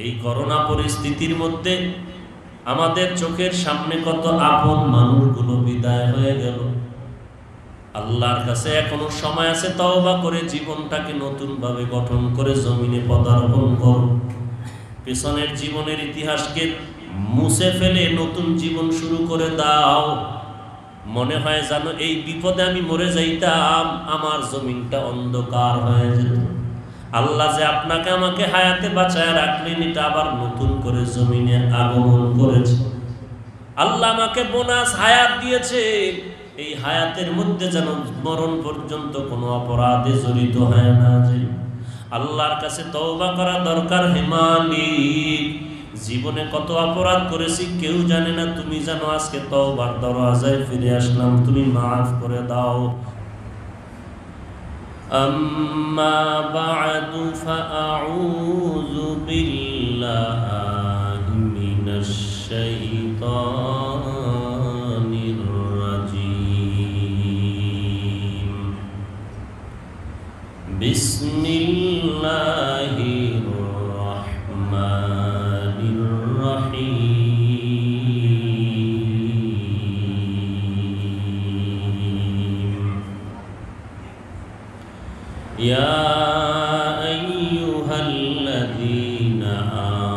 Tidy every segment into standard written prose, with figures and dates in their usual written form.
এই করোনা পরিস্থিতির মধ্যে আমাদের চোখের সামনে কত আপন মানুষগুলো বিদায় হয়ে গেল। আল্লাহর কাছে এখনো সময় আছে, তওবা করে জীবনটাকে নতুন ভাবে গঠন করে জমিনে পদার্পণ করো। পেছনের জীবনের ইতিহাসকে মুছে ফেলে নতুন জীবন শুরু করে দাও। মনে হয় জানো এই বিপদে আমি মরে যাইতাম, আমার জমিনটা অন্ধকার হয়ে যেত। আল্লাহ যে আপনাকে আমাকে হায়াতে বাঁচায় রাখলেন, এটা আবার নতুন করে জমিনে আগমন করেছে। আল্লাহ আমাকে বোনাস হায়াত দিয়েছে, এই হায়াতের মধ্যে যেন মরণ পর্যন্ত কোনো অপরাধে জড়িত হয় না যাই। আল্লাহর কাছে তওবা করা দরকার। হে মালিক, জীবনে কত অপরাধ করেছি কেউ জানে না, তুমি জানো। আজকে তওবার দরওয়াজায় ফিরে আসলাম, তুমি মাফ করে দাও। আম্মা বা'দু ফাআউযু বিল্লাহি মিনাশ শাইতানির রাজীম। বিসমিল্লাহির রাহমানির রাহিম। ইয়া আইয়ুহাল্লাযীনা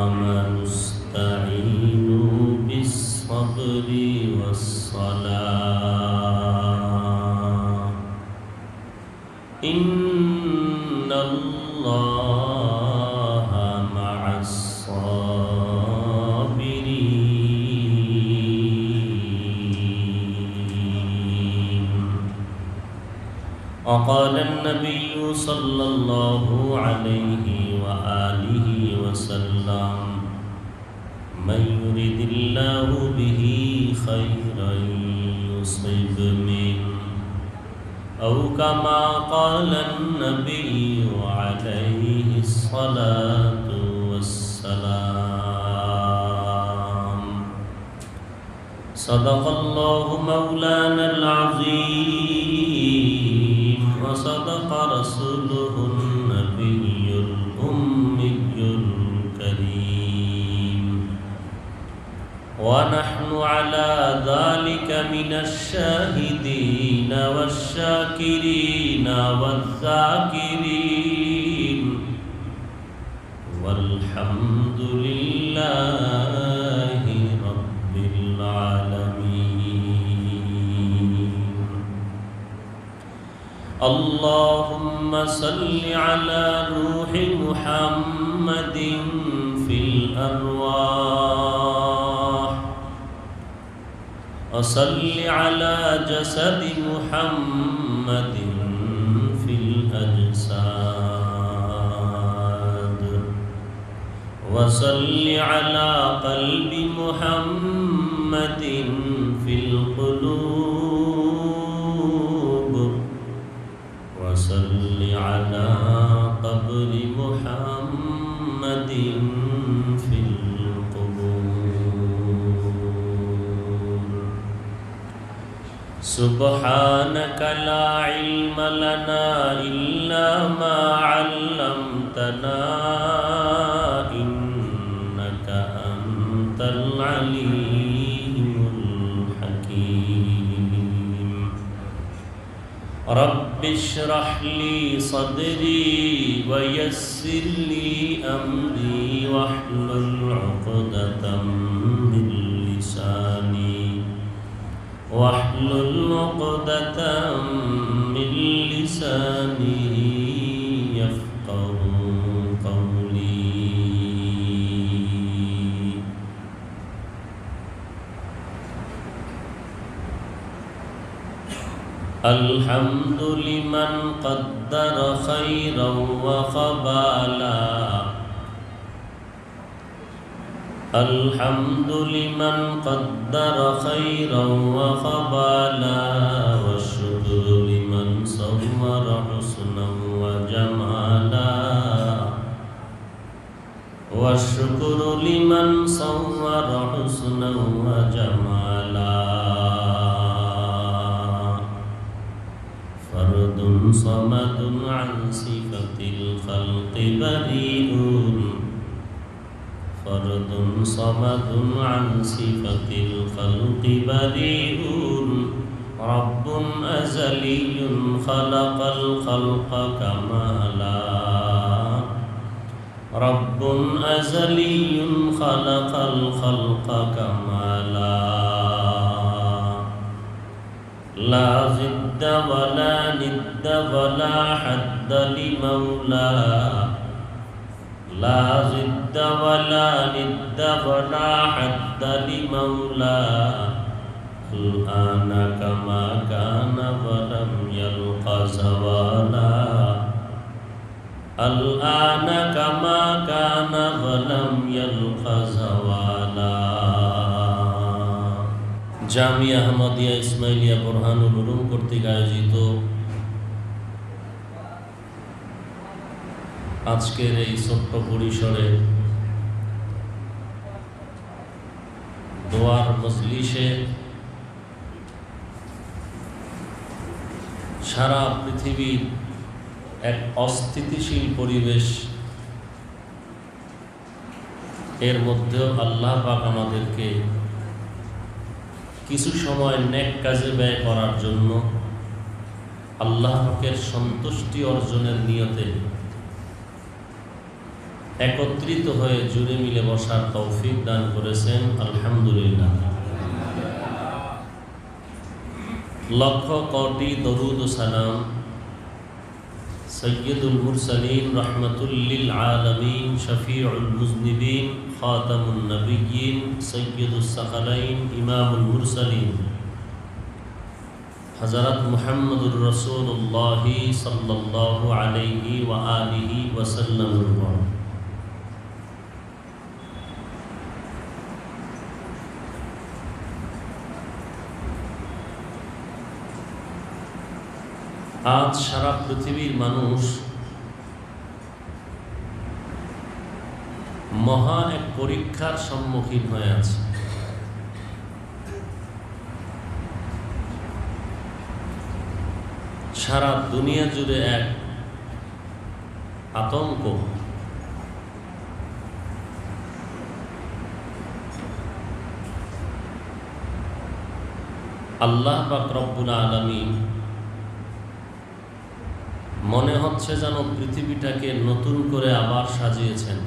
আমানুস্তাঈনু বিস-সাবরি ওয়াস-সালাহ। ইন্নাল্লাহা মা'আস-সাবিরিন। وقال النبي صلى الله عليه وآله وسلم: من يرد الله به خيرا يصب منه، أو كما قال النبي عليه الصلاة والسلام. صدق الله مولانا العظيم، وصدق رسوله النبي الأمي الكريم، ونحن على ذلك من الشاهدين والشاكرين والذاكرين، والحمد لله رب العالمين. اللهم صل على روح محمد في الأرواح، وصل على جسد محمد في الأجساد، وصل على قلب محمد في القلوب، وصل على قبر محمد في القبور. سبحانك لا علم لنا إلا ما علمتنا، إنك أنت العليم الحكيم. رب اشرح لي صدري ويسر لي أمري، واحلل عقدة من لساني يفقه قولي. الحمد لمن قدر خيرا وخبالا، الحمد لمن قدر خيرا وخبالا، والشكر لمن صور حسنا وجمالا، والشكر لمن صور حسنا وجمالا. فرد صمد عن صفة الخلق بريء، ফরদুন সামাদুন আন সিফাতিল খালকি বারিউন রব্বুন আযালিয়ুন খালাকাল খালকা কামালা রব্বুন আযালিয়ুন খালাকাল খালকা কামালা লা জিদ্দা ওয়ালা নিদ্দা ওয়ালা হাদ্দা লিমাওলা লা জিদ্দা ওয়ালা নিদ্দা ওয়ালা হাদ্দা লিমাওলা আল-আনা কামা কানা ওয়ালাম ইয়ালকা যাওয়ালা আল-আনা কামা কানা ওয়ালাম ইয়ালকা যাওয়ালা। জামিয়া আহমদিয়া ইসমাইলিয়া বুরহানুল উলুম কর্তৃক আয়োজিত আজকের এই ছোট্ট পরিসরে দোয়ার মজলিসে সারা পৃথিবীর এক অস্থিতিশীল পরিবেশ, এর মধ্যেও আল্লাহ পাক আমাদেরকে কিছু সময় নেক কাজে ব্যয় করার জন্য, আল্লাহ পাকের সন্তুষ্টি অর্জনের নিয়তে একত্রিত হয়ে জুড়ে মিলে বসার তৌফিক দান করেছেন। আলহামদুলিল্লাহ। লক্ষ কোটি দরুদ ও সালাম সৈয়দুল মুরসালিন রহমাতুল লিল আলামিন শফিউল মুজনিবিন খাতামুন নবিয়্যিন সৈয়দুস সাকালাইন ইমামুল মুরসালিন হযরত মুহাম্মদুর রাসূলুল্লাহ সাল্লাল্লাহু আলাইহি ওয়া আলিহি ওয়া সাল্লাম। আজ সারা পৃথিবীর মানুষ মহা এক পরীক্ষার সম্মুখীন হয়ে আছে। সারা দুনিয়া জুড়ে এক আতঙ্ক। আল্লাহ পাক রব্বুল আলামিন মনে হচ্ছে যেন পৃথিবীটাকে নতুন করে আবার সাজিয়েছেন।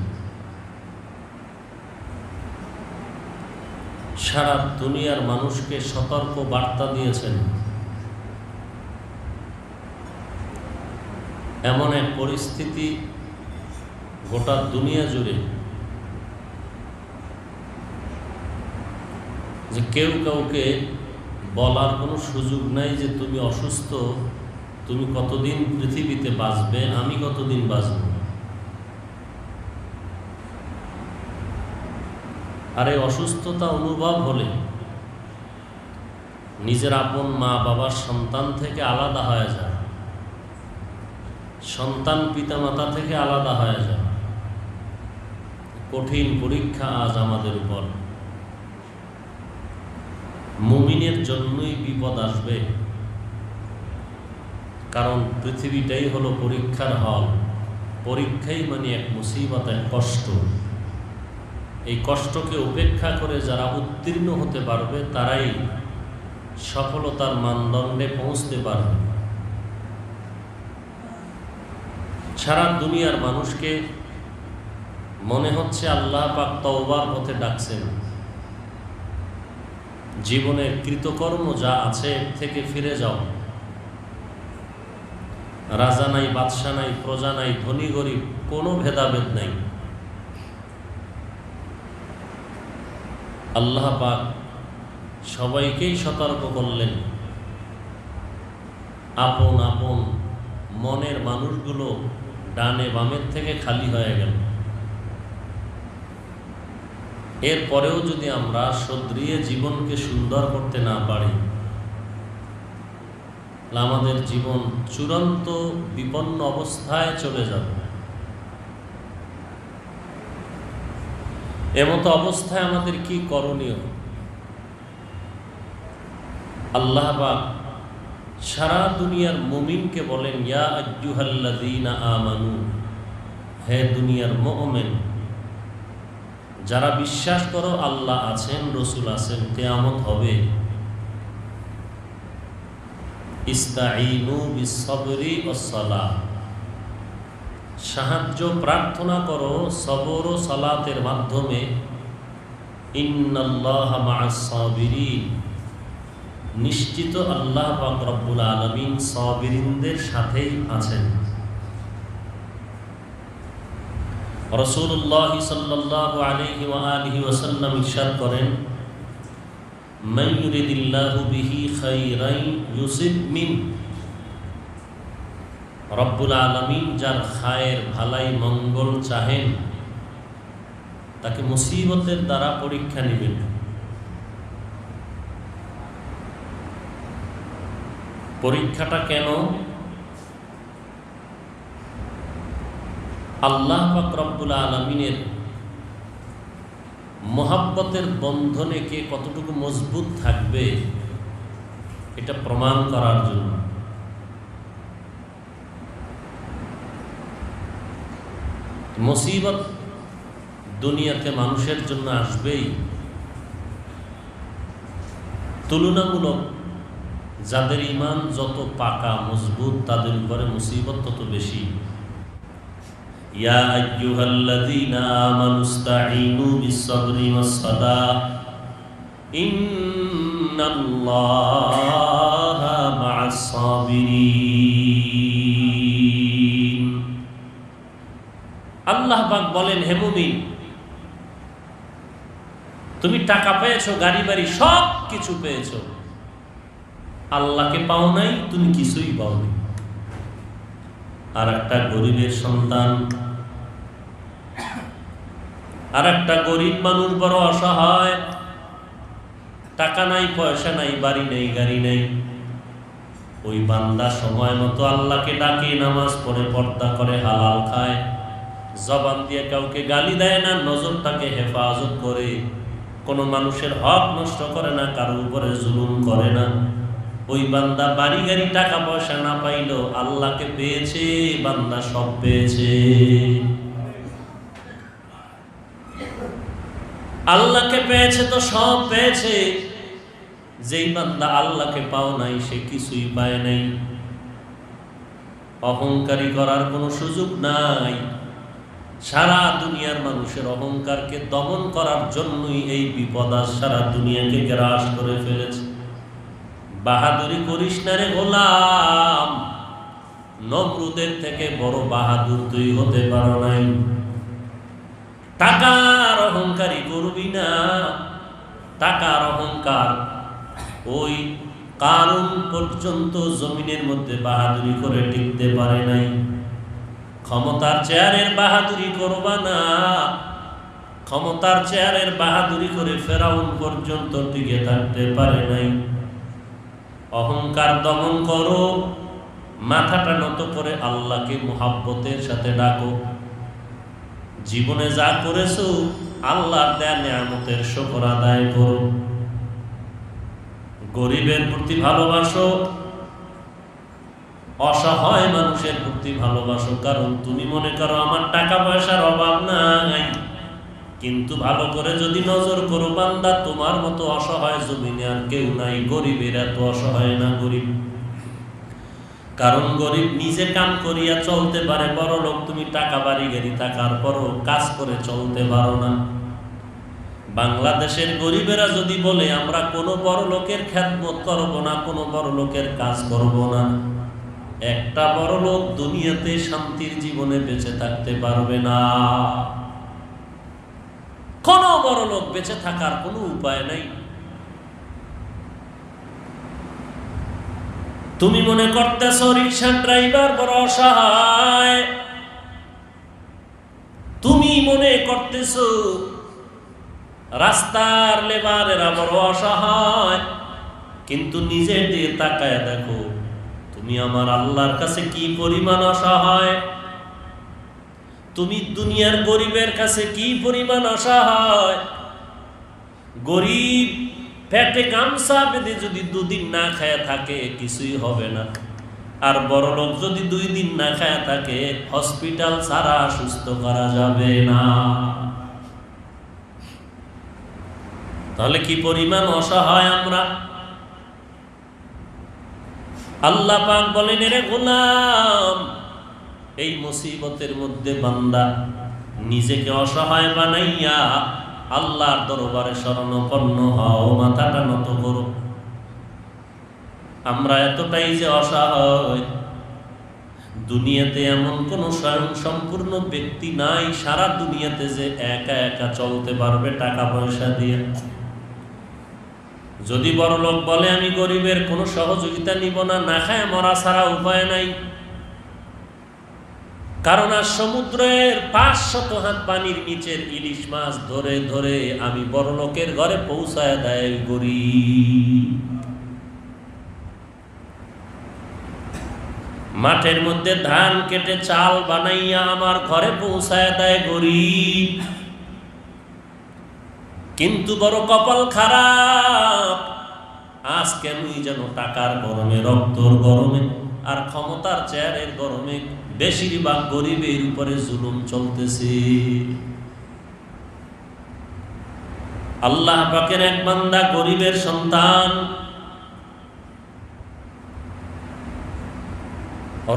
সারা দুনিয়ার মানুষকে সতর্ক বার্তা দিয়েছেন। এমন এক পরিস্থিতি গোটা দুনিয়া জুড়ে যে কেউ কাউকে বলার কোনো সুযোগ নাই যে তুমি অসুস্থ, তুমি কতদিন পৃথিবীতে বাঁচবে, আমি কতদিন বাঁচব। আর এই অসুস্থতা অনুভব হলে নিজের আপন মা বাবার সন্তান থেকে আলাদা হয়ে যায়, সন্তান পিতামাতা থেকে আলাদা হয়ে যায়। কঠিন পরীক্ষা আজ আমাদের উপর। মুমিনের জন্যই বিপদ আসবে, কারণ পৃথিবীটাই হলো পরীক্ষার হল। পরীক্ষাই মানে এক মুসিবত, এক কষ্ট। এই কষ্টকে উপেক্ষা করে যারা উত্তীর্ণ হতে পারবে তারাই সফলতার মানদণ্ডে পৌঁছতে পারবে। সারা দুনিয়ার মানুষকে মনে হচ্ছে আল্লাহ পাক তওবার পথে ডাকছেন। জীবনের কৃতকর্ম যা আছে এর থেকে ফিরে যাও। রাজা নাই, বাদশা নাই, প্রজা নাই, ধনী গরিব কোনো ভেদাভেদ নাই। আল্লাহ পাক সবাইকেই সতর্ক করলেন। আপন আপন মনের মানুষগুলো ডানে বামের থেকে খালি হয়ে গেল। এরপরেও যদি আমরা সদরিয়ে জীবনকে সুন্দর করতে না পারি, আমাদের জীবন চূড়ান্ত বিপন্ন অবস্থায় চলে যাবে। এমতো অবস্থায় আমাদের কি করণীয়? আল্লাহ পাক সারা দুনিয়ার মুমিনকে বলেন, ইয়া আইয়ুহাল্লাযীনা আমানু, হে দুনিয়ার মুমিন, যারা বিশ্বাস করো আল্লাহ আছেন, রসুল আছেন, কিয়ামত হবে, ইস্তাঈনু বিসসবরি ওয়াসসালাহ, সাহায্য প্রার্থনা করো সবর ও সালাতের মাধ্যমে। ইন্নাল্লাহা মা'আস সাবিরিন, নিশ্চিত আল্লাহ পাক রব্বুল আলামিন সাবিরিনদের সাথেই আছেন। রাসূলুল্লাহ সাল্লাল্লাহু আলাইহি ওয়া আলিহি ওয়াসাল্লাম ইরশাদ করেন, মান ইউরিদিল্লাহু বিহি খাইরান ইউসিব মিন, রব্বুল আলামিন যার খায়ের, ভালাই, মঙ্গল চাহেন তাকে মুসিবতের দ্বারা পরীক্ষা নেবেন। পরীক্ষাটা কেন? আল্লাহ পাক রব্বুল আলামিনের মহাব্বতের বন্ধনে কে কতটুকু মজবুত থাকবে এটা প্রমাণ করার জন্য। মুসিবত দুনিয়াতে মানুষের জন্য আসবেই। তুলনামূলক যাদের ঈমান যত পাকা মজবুত তাদের উপরে মুসিবত তত বেশি। ইয়া আইয়ুহাল্লাযীনা আমানুস্তাঈনু বিস-সাবরি ওয়াস-সালাহ ইন্নাল্লাহা মা'আস-সাবিরিন। আল্লাহ পাক বলেন, হে মুমিন, তুমি টাকা পেয়েছো, গাড়ি বাড়ি সব কিছু পেয়েছো, আল্লাহকে পাও নাই, তুমি কিছুই পাওনি। আর একটা গরিবের সন্তান, আর একটা গরিব মানুষ বড় অসহায়, টাকা নাই, পয়সা নাই, বাড়ি নেই, গাড়ি নেই। ওই বান্দা সময় মতো আল্লাহকে ডাকে, নামাজ পড়ে, পর্দা করে, হালাল খায়, জবান দিয়ে কাউকে গালি দেয় না, নজরটাকে হেফাজত করে, কোনো মানুষের হক নষ্ট করে না, কারোর উপরে জুলুম করে না। ওই বান্দা বাড়ি গাড়ি টাকা পয়সা না পাইলো, আল্লাহকে পেয়েছে, বান্দা সব পেয়েছে। আল্লাহকে পেয়েছে তো সব পেয়েছে। যেই বান্দা আল্লাহকে পাও নাই সে কিছুই পায় নাই। অহংকারী করার কোনো সুযোগ নাই। সারা দুনিয়ার মানুষের অহংকারকে দমন করার জন্যই এই বিপদ আজ সারা দুনিয়াকে গ্রাস করে ফেলেছে। বাহাদুরি করিস না রে গোলাম, নমরুদের থেকে বড় বাহাদুর তুই হতে পারো নাই। টাকার অহংকারী করবি না। টাকার অহংকার, ওই কারুন পর্যন্ত জমিনের মধ্যে বাহাদুরি করে টিকতে পারে নাই। ক্ষমতার চেয়ারের বাহাদুরি করবা না। ক্ষমতার চেয়ারের বাহাদুরি করে ফেরাউন পর্যন্ত টিকে থাকতে পারে নাই। অহংকার দমন করো, মাথাটা নত করে আল্লাহকে মুহাব্বতের সাথে ডাকো। জীবনে যা করেছো আল্লাহর দেয়া নিয়ামতের শুকর আদায় করো। গরিবের প্রতি ভালোবাসো, অসহায় মানুষের প্রতি ভালোবাসো। কারণ তুমি মনে করো আমার টাকা পয়সার অভাব নাই, কিন্তু ভালো করে যদি নজর করো বান্দা, তোমার মতো অসহায় জমিনে আর কেউ নাই। গরিবের এত অসহায় না গরিব। কারণ গরিব নিজে কাম করিয়া চলতে পারে, বড় লোক তুমি টাকা বাড়ি গাড়ি থাকার পরও কাজ করে চলতে পারো না। বাংলাদেশের গরিবেরা যদি বলে আমরা কোনো বড় লোকের খেদমত করব না, কোনো বড় লোকের কাজ করব না, একটা বড় লোক দুনিয়াতে শান্তির জীবনে বেঁচে থাকতে পারবে না। কোন বড় লোক বেঁচে থাকার কোনো উপায় নাই। তুমি মনে করতেছো রিকশা ড্রাইভার বড় অসহায়, তুমি মনে করতেছো রাস্তার লেবারেরা বড় অসহায়, কিন্তু নিজের দিকে তাকায় দেখো তুমি আমার আল্লাহর কাছে কি পরিমাণ অসহায়। তুমি দুনিয়ার গরিবের কাছে কি পরিমাণ অসহায়। গরিব পেটে গামছা বেঁধে যদি দুদিন না খায়া থাকে কিছুই হবে না, আর বড় লোক যদি 2 দিন না খায়া থাকে হসপিটাল ছাড়া সুস্থ করা যাবে না। তাহলে কি পরিমাণ অসহায় আমরা। আল্লাহ পাক বলেন, রে গোলাম, এই মুসিবতের মধ্যে বান্দা নিজেকে অসহায় বানাইয়া আল্লাহর দরবারে শরণাপন্ন হও, মাথাটা নত করো। আমরা এতটাই যে অসহায়, দুনিয়াতে এমন কোন স্বয়ং সম্পূর্ণ ব্যক্তি নাই সারা দুনিয়াতে যে একা একা চলতে পারবে টাকা পয়সা দিয়ে। যদি বড় লোক বলে আমি গরিবের কোনো সহযোগিতা নিব না, না খায় মরা ছাড়া উপায় নাই। কারণ আর সমুদ্রের 500 হাত পানির নিচের ইলিশ মাছ ধরে ধরে আমি বড় লোকের ঘরে পৌঁছায় দেয় গরিব। মাঠের মধ্যে ধান কেটে চাল বানাইয়া আমার ঘরে পৌঁছায় দেয় গরিব। কিন্তু বড় কপাল খারাপ, আজ কেনই যেন টাকার গরমে, রক্তর গরমে আর ক্ষমতার চেয়ারের গরমে বেশিরভাগ গরিবের উপরে জুলুম চলতেছে। আল্লাহ পাকের এক বান্দা গরিবের সন্তান,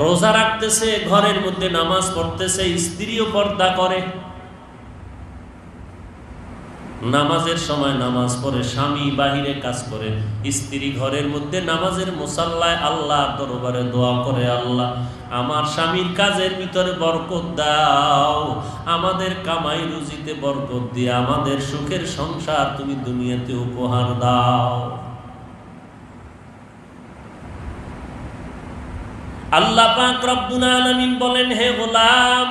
রোজা রাখতেছে, ঘরের মধ্যে নামাজ পড়তেছে, স্ত্রীও পর্দা করে, নামাজের সময় নামাজ পড়ে, স্বামী বাহিরে কাজ করে, স্ত্রী ঘরের মধ্যে নামাজের মুসাল্লায় আল্লাহর দরবারে দোয়া করে, আল্লাহ আমার স্বামীর কাজের ভিতরে বরকত দাও, আমাদের কামাই রুজিতে বরকত দিয়ে আমাদের সুখের সংসার তুমি দুনিয়াতে উপহার দাও। আল্লাহ পাক রব্বুল আলামিন বলেন, হে গোলাম,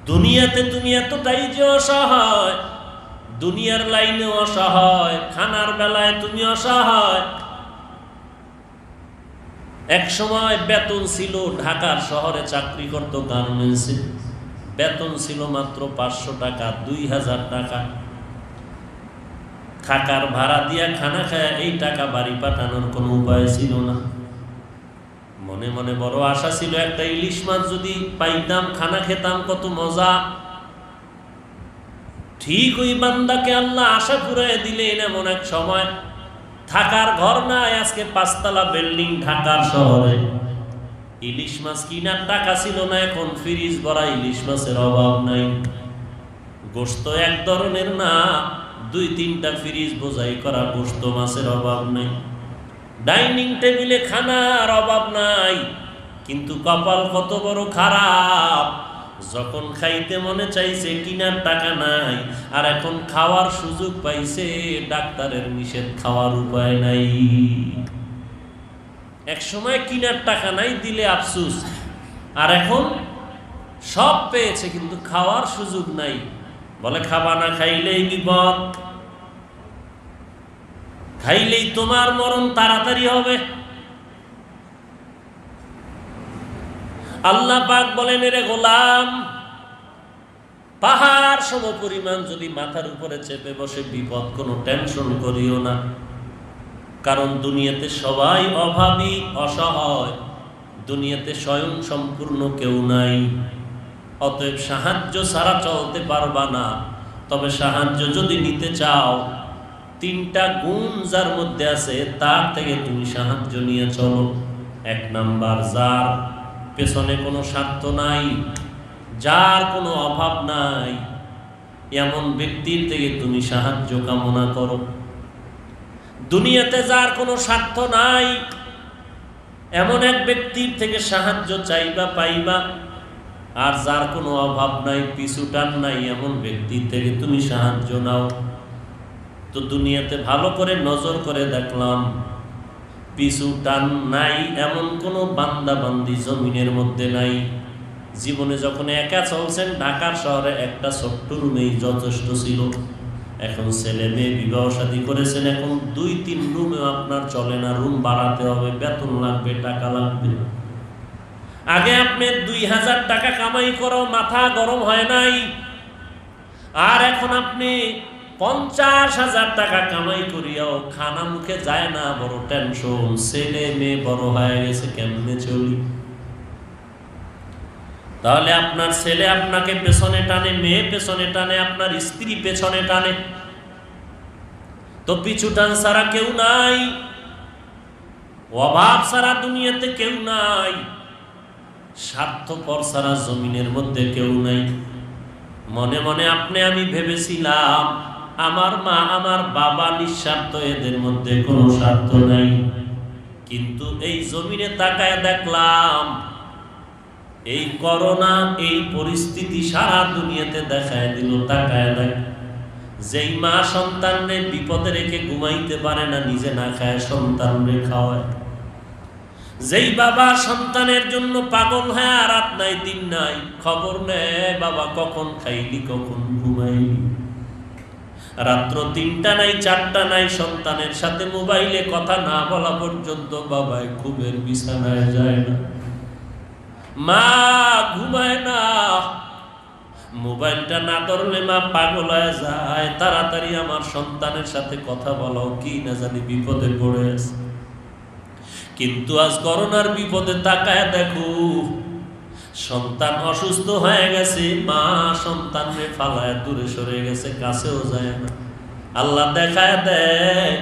দুনিয়াতে তুমি এতটাই যে অসহায়, দুনিয়ার লাইনে অসহায়, খানার বেলায় তুমি অসহায়। এক সময় বেতন ছিল, ঢাকার শহরে চাকরি করত গার্মেন্টসে, বেতন ছিল মাত্র 500 টাকা, 2000 টাকা। থাকার ভাড়া দিয়া খানা খায় এই টাকা বাড়ি পাঠানোর কোনো উপায় ছিল না। মনে মনে বড় আশা ছিল, একটা ইলিশ মাছ যদি পাইতাম, খানা খেতাম, কত মজা। ঠিক ওই বান্দাকে আল্লাহ আশা পুরাই দিলেন এমন এক সময়, থাকার ঘর নাই, আজকে 5 তলা বিল্ডিং ঢাকার শহরে। ইলিশ মাছ কিনার টাকা ছিল না, এখন ফ্রিজ ভরা ইলিশ মাছের অভাব নাই। গোশত এক ধরনের না, 2-3টা ফ্রিজ বোঝাই করা গোশত মাছের অভাব নাই। ডাইনিং টেবিলে খানার অভাব নাই, কিন্তু কপাল কত বড় খারাপ, যখন খাইতে মনে চাইছে কিনার টাকা নাই, আর এখন খাওয়ার সুযোগ পাইছে, ডাক্তারের নিষেধ, খাওয়ার উপায় নাই। এক সময় কিনার টাকা নাই, দিলে আফসুস, আর এখন সব পেয়েছে কিন্তু খাওয়ার সুযোগ নাই। বলে খাবা না, খাইলেই বিপদ, খাইলেই তোমার মরণ তাড়াতাড়ি হবে। আল্লাহ পাক বলেন, রে গোলাম, পাহাড় সম পরিমাণ যদি মাথার উপরে চেপে বসে বিপদ, কোনো টেনশন করিও না। কারণ দুনিয়াতে সবাই অভাবী, অসহায়, দুনিয়াতে স্বয়ং সম্পূর্ণ কেউ নাই। অতএব সাহায্য ছাড়া চলতে পারবা না। তবে সাহায্য যদি নিতে চাও, 3টা গুণ যার মধ্যে আছে তার থেকে তুমি সাহায্য নিয়ে চলো। 1 নাম্বার, যার পেছনে কোনো স্বার্থ নাই, যার কোনো অভাব নাই, এমন ব্যক্তির থেকে তুমি সাহায্য কামনা করো। দুনিয়াতে যার কোনো স্বার্থ নাই, এমন এক ব্যক্তির থেকে সাহায্য চাইবা, পাইবা। আর যার কোনো অভাব নাই, পিছু টান নাই, এমন ব্যক্তির থেকে তুমি সাহায্য নাও। তো দুনিয়াতে ভালো করে নজর করে দেখলাম, পিছু টান নাই এমন কোনো বান্দা বান্দি জমিনের মধ্যে নাই। জীবনে যখন একা চলছেন, ঢাকার শহরে একটা ছোট্ট রুমেই যথেষ্ট ছিল। এখন ছেলে মেয়ে বিবাহ শাদী করেছেন, এখন 2-3 রুমেও আপনার চলে না, রুম বাড়াতে হবে, বেতন লাগবে, টাকা লাগবে। আগে আপনি 2000 টাকা কামাই করো, মাথা গরম হয় নাই, আর এখন আপনি 50,000 টাকা কামাই করিয়াও খানা মুখে যায় না, বড় টেনশন। ছেলে মেয়ে বড় হয়ে গেছে, কেমনে চলি? তাহলে আপনার ছেলে আপনাকে পেছনে টানে, মেয়ে পেছনে টানে, আপনার স্ত্রী পেছনে টানে, তো পিছুটান ছাড়া কেউ নাই, অভাব ছাড়া দুনিয়াতে কেউ নাই, স্বার্থপর ছাড়া জমিনের মধ্যে কেউ নাই। মনে মনে আপনি আমি ভেবেছিলাম আমার মা আমার বাবা নিঃস্বার্থ, এদের মধ্যে কোনো স্বার্থ নাই। কিন্তু এই জমিনে তাকায় দেখলাম এই করোনা, এই পরিস্থিতি সারা দুনিয়াতে দেখায় দিল। তাকায় দেখ, যেই মা সন্তানরে বিপদে রেখে ঘুমাইতে পারে না, নিজে না খায় সন্তানরে খাওয়ায়, যেই বাবা সন্তানের জন্য পাগল হয়, আর রাত নাই দিন নাই, খবর নেয় বাবা কখন খাইলি কখন ঘুমাইলি, রাত্র 3টা নাই 4টা নাই, সন্তানের সাথে মোবাইলে কথা না বলা পর্যন্ত বাবাই খুবের বিছানায় যায় না, মা ঘুমায় না, মোবাইলটা না ধরলে মা পাগল হয়ে যায়, তাড়াতাড়ি আমার সন্তানের সাথে কথা বলো, কি না জানি বিপদে পড়ে আছে। কিন্তু আজ করোনার বিপদে তাকায় দেখো, সন্তান অসুস্থ হয়ে গেছে, মা সন্তানকে ফালায় দূরে সরে গেছে, কাছেও যায় না। আল্লাহ দেখায় দেয়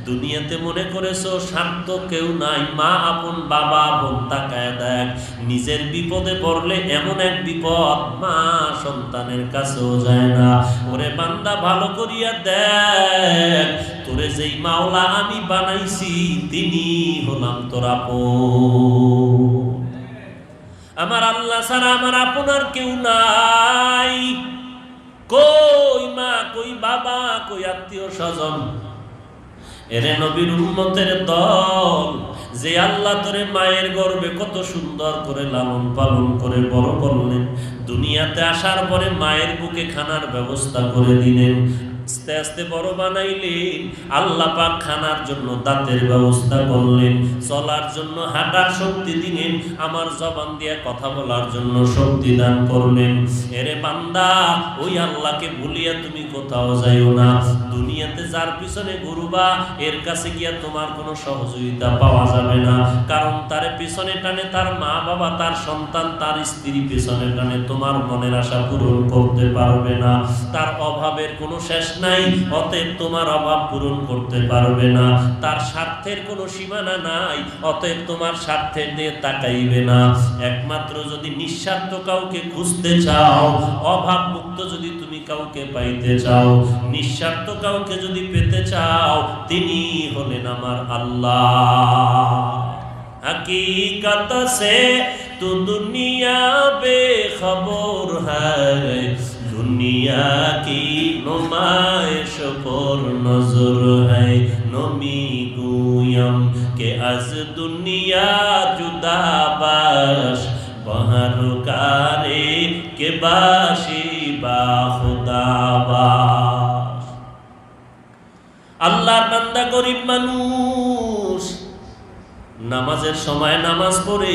দুনিয়াতে মনে করেছো শান্ত কেউ নাই, মা আপন বাবা আপন, তাকায় দেখ নিজের বিপদে পড়লে এমন এক বিপদ মা সন্তানের কাছেও যায় না। ওরে বান্দা ভালো করিয়া দেখ, তোরে যেই মাওলা আমি বানাইছি তিনি হলাম তোর আপন। আমার আল্লাহ ছাড়া আমার আপনার কেউ নাই। কই মা, কই বাবা, কই আত্মীয় স্বজন? এরে নবীর উম্মতের দল, যে আল্লাহ তোরে মায়ের গর্ভে কত সুন্দর করে লালন পালন করে বড় করলেন, দুনিয়াতে আসার পরে মায়ের বুকে খানার ব্যবস্থা করে দিলেন, আস্তে আস্তে বড় বানাইলেন, আল্লাহ পাক খানার জন্য দাঁতের ব্যবস্থা করলেন, চলার জন্য হাঁটার শক্তি দিলেন, আমার জবান দিয়ে কথা বলার জন্য শক্তি দান করলেন। এরে বান্দা, ওই আল্লাহকে ভুলিয়া তুমি কোথাও যাইও না। দুনিয়াতে যার পিছনে ঘুরবা এর কাছে গিয়া তোমার কোনো সহযোগিতা পাওয়া যাবে না, কারণ তার পিছনে টানে তার মা বাবা, তার সন্তান, তার স্ত্রী পিছনে টানে, তোমার মনের আশা পূরণ করতে পারবে না, তার অভাবের কোনো শেষ নাই, অতএব তোমার অভাব পূরণ করতে পারবে না, তার স্বার্থের কোনো সীমানা নাই, অতএব তোমার স্বার্থের দিয়ে তাকাইবে না। একমাত্র যদি নিঃস্বার্থ কাউকে খুঁজতে চাও, অভাব মুক্ত যদি তুমি কাউকে পাইতে চাও, নিঃস্বার্থ কাউকে যদি পেতে চাও, তিনি হলেন আমার আল্লাহ। हकीकत से तो दुनिया बेखबर है, दुनिया की नुमाइश पर नजर है, नमी गुयम के अज दुनिया जुदा बाश, बहर कारे के बाशी बा खुदा बाश। আল্লাহর বান্দা গরিব মানুষ নামাজের সময় নামাজ পড়ে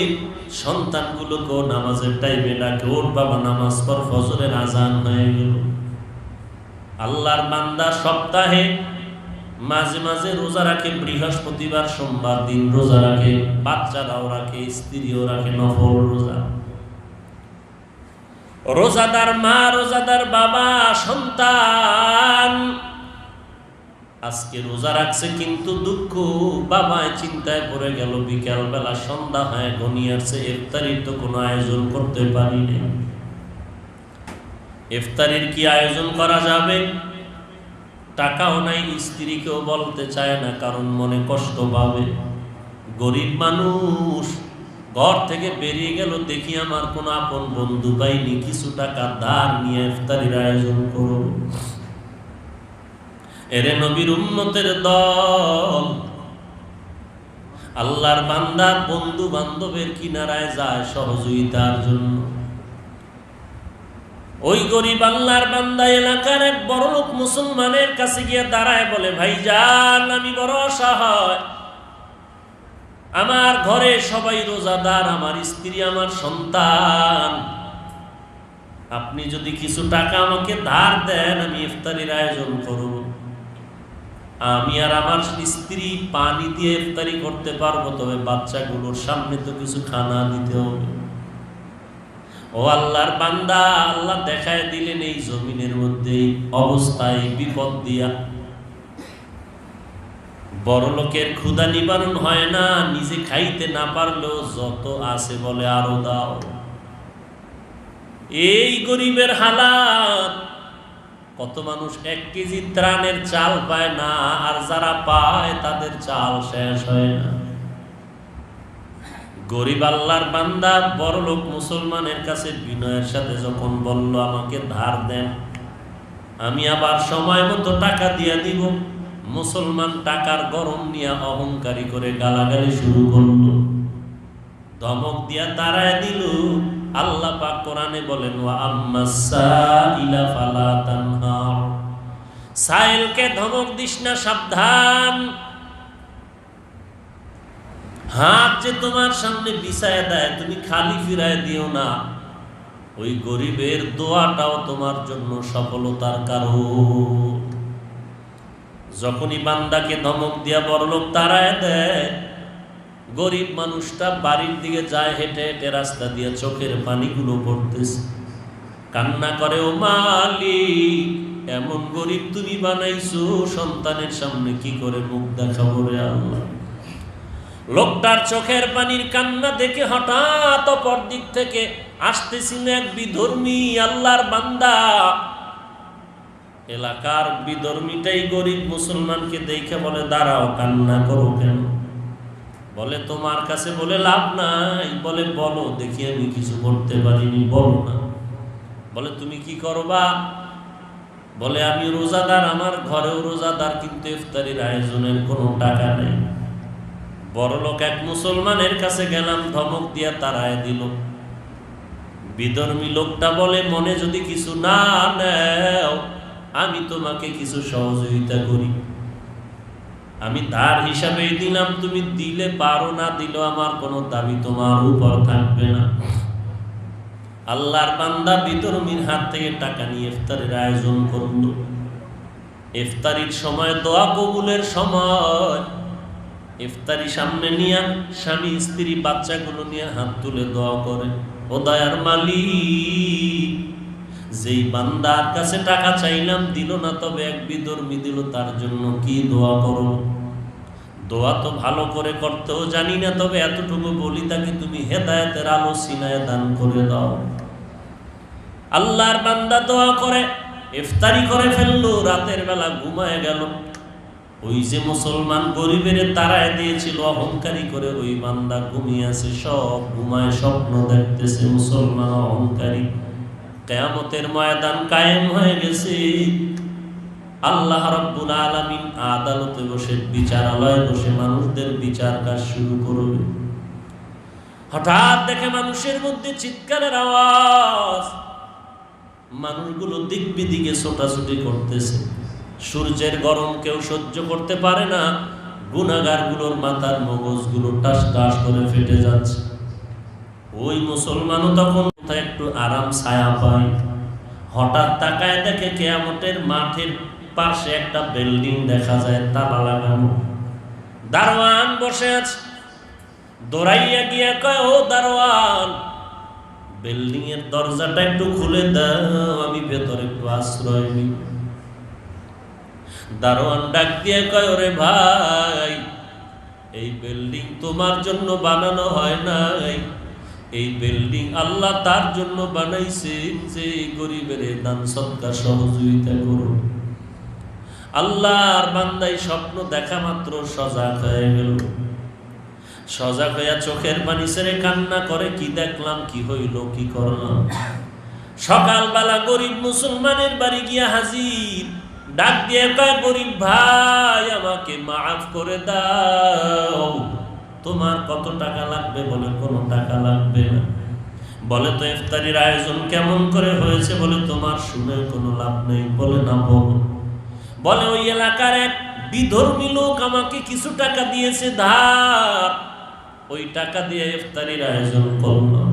সন্তানগুলোকে নামাজের টাইমে ডাকে, ওর বাবা নামাজ পড়, ফজরের আজান হয়ে গেল। আল্লাহর বান্দা সপ্তাহে মাঝে মাঝে রোজা রাখে, বৃহস্পতিবার সোমবার দিন রোজা রাখে, বাচ্চারাও রাখে, স্ত্রীও রাখে নফল রোজা। রোজাদার মা, রোজাদার বাবা, সন্তান আজকে রোজা রাখছে, কিন্তু দুঃখ, বাবায় চিন্তায় পড়ে গেল, বিকেল বেলা সন্ধ্যা হয় ঘনিয়ে আসছে, ইফতারির তো কোনো আয়োজন করতে পারিনি। ইফতারির কি আয়োজন করা যাবে? টাকাও নাই, স্ত্রীকেও বলতে চায় না, কারণ মনে কষ্ট পাবে। গরিব মানুষ ঘর থেকে বেরিয়ে গেল, দেখি আমার কোনো আপন বন্ধু পাইনি, কিছু টাকা ধার নিয়ে ইফতারির আয়োজন করো। এরে নবীর উম্মতের দল, আল্লাহর বান্দা বন্ধু বান্ধবের কিনারায় যায় সহযোগিতার জন্য। ওই গরিব আল্লাহর বান্দা এলাকার এক বড় লোক মুসলমানের কাছে গিয়ে দাঁড়ায়, বলে ভাইজান আমি বড় অসহায়, আমার ঘরে সবাই রোজাদার, আমার স্ত্রী, আমার সন্তান, আপনি যদি কিছু টাকা আমাকে ধার দেন আমি ইফতারির আয়োজন করব। আমি আর আমার স্ত্রী পানি দিয়ে ইফতারি করতে পারবো, তবে বাচ্চাগুলোর সামনে তো কিছু খানা দিতে হবে। ও আল্লাহর বান্দা, আল্লাহ দেখায় দিলেন এই জমিনের মধ্যে অবস্থায় বিপদ দিয়া বড় লোকের ক্ষুধা নিবারণ হয় না, নিজে খাইতে না পারলেও যত আছে বলে আরো দাও। এই গরিবের হালাত। কত মানুষ 1 কেজি ত্রাণের চাল পায় না, আর যারা পায় তাদের চাল শেষ হয় না। গরিব আল্লাহর বান্দা বড় লোক মুসলমানের কাছে বিনয়ের সাথে যখন বলল আমাকে ধার দেন, আমি আবার সময় মতো টাকা দিয়ে দিব, মুসলমান টাকার গরম নিয়ে অহংকারী করে গালাগালি শুরু করলো, ধমক দিয়া তাড়ায় দিল। আল্লাহ পাক কোরআনে বলেন ওয়া আম্মাসাইলা ফালা তানহার, সাইলকে ধমক দিস না, সাবধান। হাত যে তোমার সামনে বিছায়া দেয় তুমি খালি ফিরায় দিও না, ওই গরিবের দোয়াটাও তোমার জন্য সফলতার কারণ। যখনই বান্দাকে ধমক দিয়া বড়লোক তাড়ায় দেয়, গরিব মানুষটা বাড়ির দিকে যায় হেঁটে হেঁটে, রাস্তা দিয়ে চোখের পানিগুলো পড়তেছে, কান্না করে ও মালিক, এমন গরিব তুমি বানাইছো, সন্তানের সামনে কি করে মুখ দেখাবো রে আল্লাহ। লোকটার চোখের পানির কান্না দেখে হঠাৎ অপর দিক থেকে আসতেছিল এক বিধর্মী আল্লাহর বান্দা। এলাকার বিধর্মীটাই গরিব মুসলমানকে দেখে বলে দাঁড়াও, কান্না করো কেন? বলে তোমার কাছে বলে লাভ নাই। বলে বলো দেখি, আমি কিছু করতে পারিনি, বলো না। বলে তুমি কি করবা? বলে আমি রোজাদার, আমার ঘরেও রোজাদার, কিন্তু ইফতারির আয়োজনের কোনো টাকা নেই। বড়লোক এক মুসলমানের কাছে গেলাম, ধমক দিয়া তাড়ায় দিল। বিধর্মী লোকটা বলে মনে যদি কিছু না নেও, আমি তোমাকে কিছু সহযোগিতা করি, আমি ধার হিসাবেই দিলাম, তুমি দিলে পারো, না দিলেও আমার কোনো দাবি তোমার উপর থাকবে না। আল্লাহর বান্দা বিধর্মীর হাত থেকে টাকা নিয়ে ইফতারের আয়োজন করল। ইফতারির সময়, দোয়া কবুলের সময়, ইফতারি সামনে নিয়ে স্বামী স্ত্রী বাচ্চাগুলো নিয়ে হাত তুলে দোয়া করে, ও দয়ার মালিক, যেই বান্দার কাছে টাকা চাইলাম দিল না, তবে এক বিধর্মী দিল, তার জন্য কি দোয়া করো? দোয়া তো ভালো করে করতেও জানি না, তবে এতটুকু বলি তাকে তুমি হেদায়েতের আলো সিনায় দান করে দাও। আল্লাহর বান্দা দোয়া করে ইফতারি করে ফেললো, রাতের বেলা ঘুমায় গেল। ওই যে মুসলমান গরিবের তাড়ায় দিয়েছিল অহংকারী করে, ওই বান্দা ঘুমিয়ে আছে, সব ঘুমায়, স্বপ্ন দেখতেছে। মুসলমান অহংকারী, কিয়ামতের ময়দান কায়েম হয়ে গেছে। আল্লাহ রাব্বুল আলামিন আদালতে বসে, বিচারালয়ে বসে মানুষদের বিচার কাজ শুরু করবে। হঠাৎ দেখে মানুষের মধ্যে চিৎকারের আওয়াজ, মানুষগুলো দিক বিদিকে ছোটাছুটি করতেছে। সূর্যের গরম কেউ সহ্য করতে পারে না, গুনাহগারগুলোর মাথার মগজগুলো টাস টাস করে ফেটে যাচ্ছে। ওই মুসলমানও তখন একটু আরাম ছায়া পায়, হঠাৎ তাকায় দেখে কিয়ামতের মাঠের পাশে একটা বিল্ডিং দেখা যায়, তালা লাগানো, দারোয়ান বসে আছে। দৌড়াইয়া গিয়া কয়, ও দারোয়ান, বিল্ডিং এর দরজাটা একটু খুলে দাও, আমি ভেতরে একটু আশ্রয় নিই। দারোয়ান ডাক দিয়ে কয়, ওরে ভাই, এই বিল্ডিং তোমার জন্য বানানো হয় নাই, এই বিল্ডিং আল্লাহ তার জন্য বানাইছে যে গরিবের দান সদকা সহযোগিতা করো। আল্লাহর বান্দাই স্বপ্ন দেখা মাত্র সজাগ হয়ে গেল। সজাগ হইয়া চোখের পানি ছেড়ে কান্না করে, কি দেখলাম, কি হইল, কি করলাম। সকালবেলা গরিব মুসলমানের বাড়ি গিয়া হাজির, ডাক দিয়ে কয়, গরিব ভাই, আমাকে মাফ করে দাও, তোমার কত টাকা লাগবে? বলে কোনো টাকা লাগবে না। বলে তো ইফতারির আয়োজন কেমন করে হয়েছে? বলে তোমার শুনে কোনো লাভ নেই। বলে না, বলো। বলে ওই এলাকার এক বিধর্মী লোক আমাকে কিছু টাকা দিয়েছে ধার, ওই টাকা দিয়ে ইফতারির আয়োজন করলাম।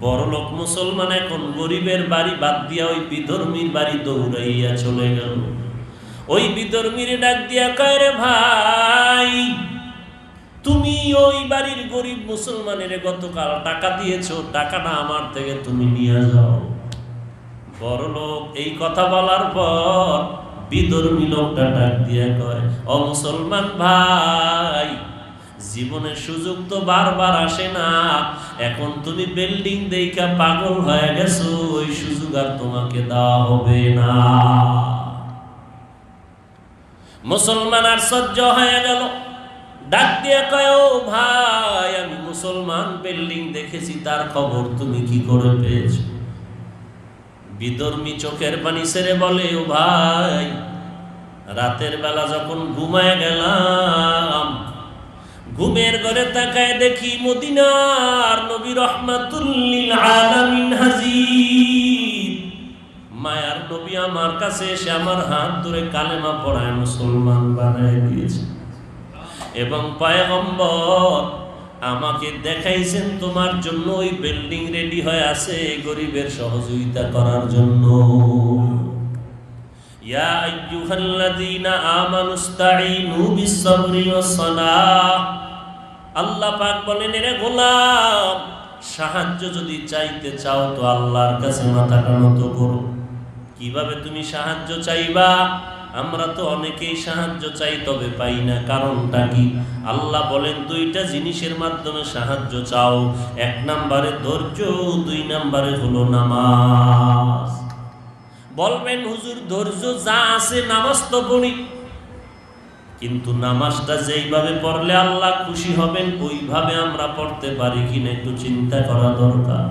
বড় লোক মুসলমান এখন গরিবের বাড়ি বাদ দিয়া ওই বিধর্মীর বাড়ি দৌড়াইয়া চলে গেল। ওই বিধর্মীর ডাক দিয়া কয়, রে ভাই, তুমি ওই বাড়ির গরিব মুসলমানের গতকাল টাকা দিয়েছো, টাকাটা আমার থেকে তুমি নিয়ে যাও। বড় লোক এই কথা বলার পর বিধর্মী লোকটা ডাক দিয়া কয়, ও মুসলমান ভাই, জীবনের সুযোগ তো বারবার আসে না, এখন তুমি বিল্ডিং দেইখা পাগল হয়ে গেছো, ওই সুযোগ আর তোমাকে দেওয়া হবে না। মুসলমান আর সহ্য হয়ে গেল, ডাক দিয়ে কয়, ও ভাই, আমি মুসলমান, বিল্ডিং দেখেছি, তার খবর তুমি কি করে পেয়েছো? বিধর্মী চোখের পানি ছেড়ে বলে, ও ভাই, রাতের বেলা যখন ঘুমায় গেলাম, ঘুমের ঘরে তাকায় দেখি মদিনার নবী রাহমাতুল লিল আলামিন হাজির। মায়ার নবী আমার কাছে এসে আমার হাত ধরে কালেমা পড়ায় মুসলমান বানায় দিয়েছে, এবং পয়গম্বর আমাকে দেখাইছেন তোমার জন্য ওই বিল্ডিং রেডি হয়ে আছে গরিবের সহযোগিতা করার জন্য। ইয়া আইয়ুহাল্লাযীনা আমানুস্তাঈনু বিস-সাবরি ওয়াস-সালাহ। আল্লাহ পাক বলেন, এরে গোলাম, সাহায্য যদি চাইতে চাও তো আল্লাহর কাছে মাথাটা নত করো। কিভাবে তুমি সাহায্য চাইবা? আমরা তো অনেকেই সাহায্য চাই, তবে পাই না। কারণটা কি? আল্লাহ বলেন, দুইটা জিনিসের মাধ্যমে সাহায্য চাও। এক নম্বরে ধৈর্য, দুই নম্বরে হলো নামাজ। বলবেন, হুজুর, ধৈর্য যা আছে, নামাজ তো পড়ি, কিন্তু নামাজটা যেইভাবে পড়লে আল্লাহ খুশি হবেন ওইভাবে আমরা পড়তে পারি কিনা একটু চিন্তা করা দরকার।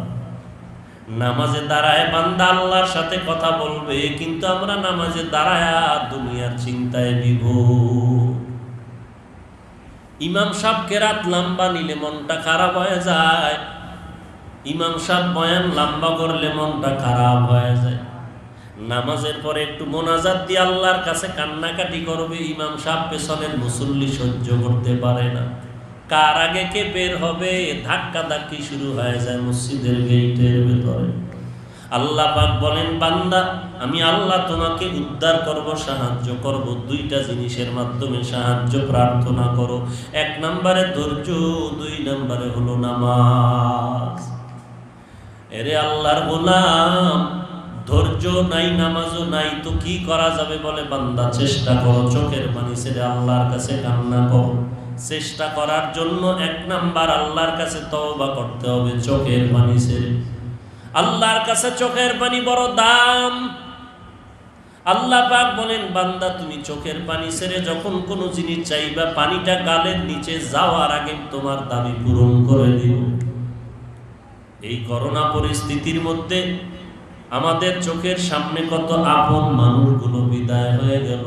নামাজে দাঁড়ায় বান্দা আল্লাহর সাথে কথা বলবে, কিন্তু আমরা নামাজে দাঁড়ায় দুনিয়ার চিন্তায় বিভোর। ইমাম সাহেব কেরাত লম্বা নিলে মনটা খারাপ হয়ে যায়, ইমাম সাহেব বয়ান লম্বা করলে মনটা খারাপ হয়ে যায়। নামাজের পরে একটু মোনাজাত দিয়ে আল্লাহর কাছে কান্নাকাটি করবে, ইমাম সাহেব পেছনের মুসল্লি সহ্য করতে পারে না। কার আগে কে বের হবে, ধাক্কা ধাক্কি শুরু হয়ে যায় মসজিদের গেটের ভেতরে। আল্লাহ পাক বলেন, বান্দা, আমি আল্লাহ তোমাকে উদ্ধার করব, সাহায্য করব। দুইটা জিনিসের মাধ্যমে সাহায্য প্রার্থনা করো। এক নম্বরে ধৈর্য, দুই নম্বরে হলো নামাজ। এরে আল্লাহর গোলাম, ধৈর্য নাই, নামাজও নাই, তো কি করা যাবে? বলে, বান্দা, চেষ্টা করো, চোখের পানি ছেড়ে আল্লাহর কাছে কান্না করো। চেষ্টা করার জন্য এক নাম্বার আল্লাহর কাছে তওবা করতে হবে, চোখের পানি ছেড়ে। আল্লাহর কাছে চোখের পানি বড় দাম। আল্লাহ পাক বলেন, বান্দা, তুমি চোখের পানি ছেড়ে যখন কোনো জিনিস চাইবা, পানিটা গালের নিচে যাওয়ার আগে তোমার দাবি পূরণ করে দিব। এই করোনা পরিস্থিতির মধ্যে আমাদের চোখের সামনে কত আপন মানুষগুলো বিদায় হয়ে গেল।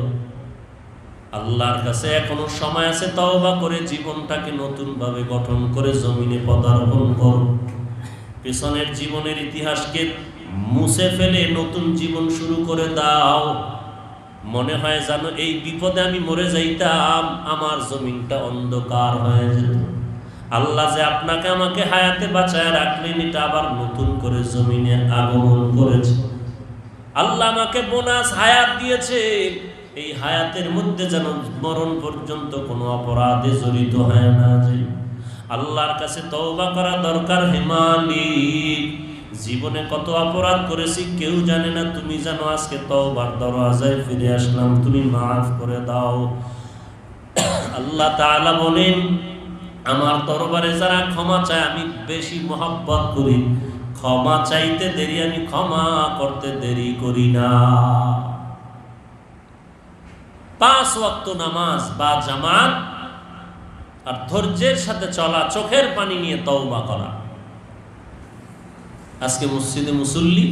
আল্লাহর কাছে এখনো সময় আছে, তওবা করে জীবনটাকে নতুন ভাবে গঠন করে জমিনে পদার্পণ করো। পেছনের জীবনের ইতিহাসকে মুছে ফেলে নতুন জীবন শুরু করে দাও। মনে হয় জানো, এই বিপদে আমি মরে যাইতাম, আমার জমিনটা অন্ধকার হয়ে যেত। আল্লাহ যে আপনাকে আমাকে হায়াতে বাঁচায় রাখলেন, এটা আবার নতুন করে জমিনে আগমন করেছে। আল্লাহ আমাকে বোনাস হায়াত দিয়েছে, এই হায়াতের মধ্যে যেন মরণ পর্যন্ত কোনো অপরাধে জড়িত হয় না যায়। আল্লাহর কাছে তওবা করা দরকার। হে মালিক, জীবনে কত অপরাধ করেছি কেউ জানে না, তুমি জানো। আজকে তওবার দরওয়াজায় ফিরে আসলাম, তুমি মাফ করে দাও। আল্লাহ তাআলা বলেন, আমার দরবারে যারা ক্ষমা চায় আমি বেশি মহব্বত করি। ক্ষমা চাইতে দেরি, আমি ক্ষমা করতে দেরি করি না। 5 ওয়াক্ত নামাজ বা জামাত আর ধৈর্যের সাথে চলা, চোখের পানি নিয়ে তওবা করা। আজকে মসজিদে মুসল্লি,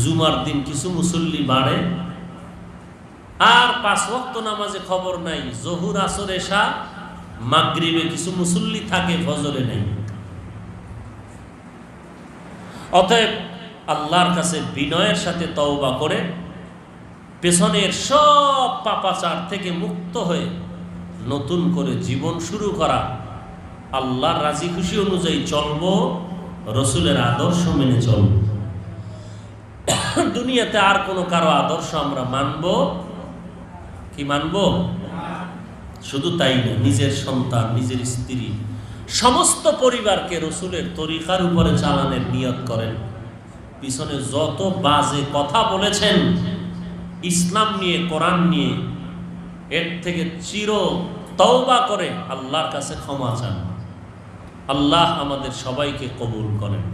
জুমার দিন কিছু মুসল্লি বাড়ে, আর 5 ওয়াক্ত নামাজে খবর নাই। জোহর, আসর, এশা, মাগরিবে কিছু মুসল্লি থাকে, ফজরে নাই। অতএব আল্লাহর কাছে বিনয়ের সাথে তওবা করে পেছনের সব পাপাচার থেকে মুক্ত হয়ে নতুন করে জীবন শুরু করা, আল্লাহর রাজি খুশি অনুযায়ী চলবো, রসুলের আদর্শ মেনে চলবো। দুনিয়াতে আর কোনো কারো আদর্শ আমরা মানবো কি? মানবো? শুধু তাই না, নিজের সন্তান, নিজের স্ত্রী, সমস্ত পরিবারকে রসুলের তরিকার উপরে চালানোর নিয়ত করেন। পিছনে যত বাজে কথা বলেছেন ইসলাম নিয়ে, কোরআন নিয়ে, এর থেকে চির তওবা করে আল্লাহর কাছে ক্ষমা চান। আল্লাহ আমাদের সবাইকে কবুল করেন।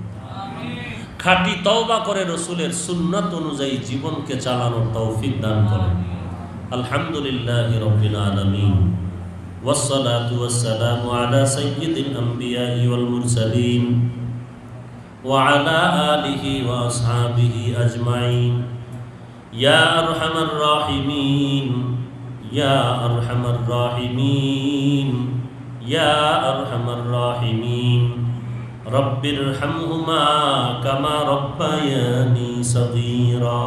খাঁটি তওবা করে রসুলের সুন্নাত অনুযায়ী জীবনকে চালানোর তৌফিক দান করেন। আলহামদুলিল্লাহি রাব্বিল আলামিন, ওয়াসসালাতু ওয়াসসালামু আলা সাইয়্যিদিল আমবিয়াই ওয়াল মুরসালিন ওয়া আলা আলিহি ওয়া আসহাবিহি আজমাইন। ইয়া আরহামার রাহিমিন, ইয়া আরহামার রাহিমিন, ইয়া আরহামার রাহিমিন। রব্বিরহামহুমা কামা রব্বায়ানি সগীরা,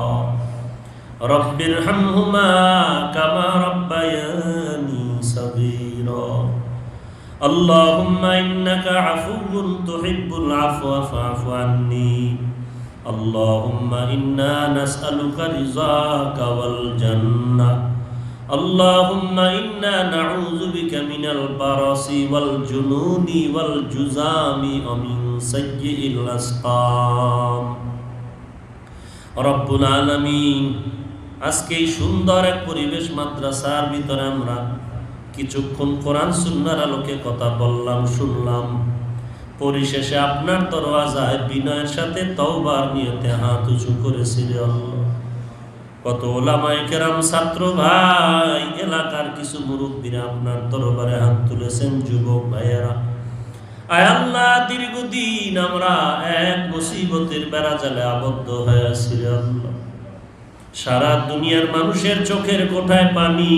রব্বিরহামহুমা কামা রব্বায়ানি সগীরা। আল্লাহুম্মা ইন্নাকা আফুউন তুহিব্বুল আফওয়া ফা'ফু আন্নী। আল্লাহুম্মা ইন্না নাসআলুকা রিযাকা ওয়াল জান্নাহ। আল্লাহুম্মা ইন্না নাউযু বিকা মিনাল বারাসি ওয়াল জুনুনি ওয়াল জুযামি ওয়া মিন সাইয়্যিল আসকাম। রব্বুল আলামিন, আজকে এই সুন্দর এক পরিবেশ মাদ্রাসার ভিতরে আমরা কিছুক্ষণ কোরআন সুন্নাহর আলোকে কথা বললাম, শুনলাম। পরিশেষে আপনার দরওয়াজায় বিনয়ের সাথে তওবার নিয়তে হাত উঁচু করেছি রে আল্লাহ। কত ওলামায়ে কেরাম, ছাত্র ভাই, এলাকার কিছু মুরব্বীরা আপনার দরবারে হাত তুলেছেন, যুবক ভাইয়েরা। আয় আল্লাহ, দীর্ঘদিন আমরা এক মুসিবতের বেড়াজালে আবদ্ধ হয়ে আছি রে আল্লাহ। সারা দুনিয়ার মানুষের চোখের কোঠায় পানি,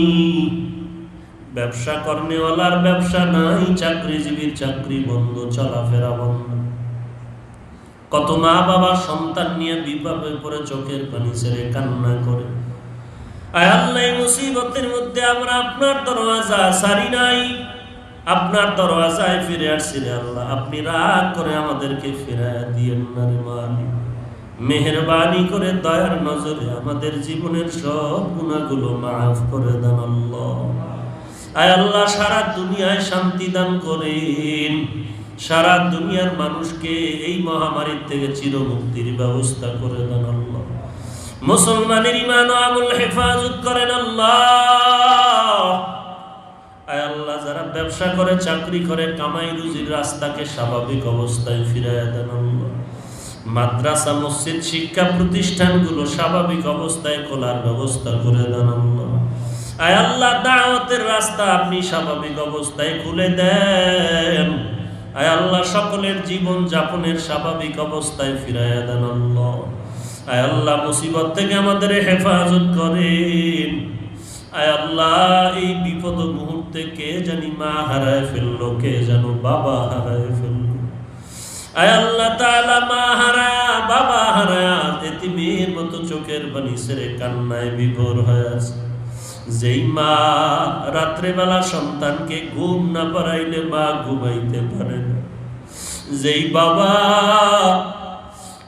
ব্যবসা করনেওয়ালার ব্যবসা নাই, চাকরিজীবীর চাকরি বন্ধ, চলাফেরা বন্ধ। কত মা বাবা সন্তান নিয়ে বিপাকে পড়ে চোখের পানি ছেড়ে কান্না করে। আয় আল্লাহ, এই মুসিবতের মধ্যে আমরা আপনার দরওয়াজা সারি নাই, আপনার দরওয়াজায় ফিরে আসছি রে আল্লাহ। আপনি রাগ করে আমাদেরকে ফিরাইয়া দিয়েন না রে মালিক। মেহেরবানি করে দয়ার নজরে আমাদের জীবনের সব গুনাহগুলো মাফ করে দেন আল্লাহ। আয় আল্লাহ, সারা দুনিয়ায় শান্তি দান করেন। সারা দুনিয়ার মানুষকে এই মহামারীর থেকে চিরমুক্তির ব্যবস্থা করে দেন আল্লাহ। মুসলমানের ঈমান ও আমল হেফাজত করেন আল্লাহ। আয় আল্লাহ, যারা ব্যবসা করে, চাকরি করে, কামাই রুজির রাস্তাকে স্বাভাবিক অবস্থায় ফিরাইয়া দেন আল্লাহ। মাদ্রাসা, মসজিদ, শিক্ষা প্রতিষ্ঠানগুলো স্বাভাবিক অবস্থায় খোলার ব্যবস্থা করে দেন আল্লাহ। আয় আল্লাহ, দাওয়াতের রাস্তা আপনি স্বাভাবিক অবস্থায় খুলে দেন। আয় আল্লাহ, সকলের জীবন যাপনের স্বাভাবিক অবস্থায় ফিরাইয়া দেন আল্লাহ। আয় আল্লাহ, মুসিবত থেকে আমাদের হেফাজত করেন। আয় আল্লাহ, এই বিপদ মুহূর্তে কে জানি মা হারায় ফেললো, কে যেন বাবা হারায় ফেললো। আয় আল্লাহ তাআলা, মা হারায়া, বাবা হারায়া এতিমের মতো চোখের পানি ছেড়ে কান্নায় বিভোর হয়ে আছে। যেই মা রাত্রেবেলা সন্তানকে ঘুম না পারাইলে মা ঘুমাইতে পারে না, যেই বাবা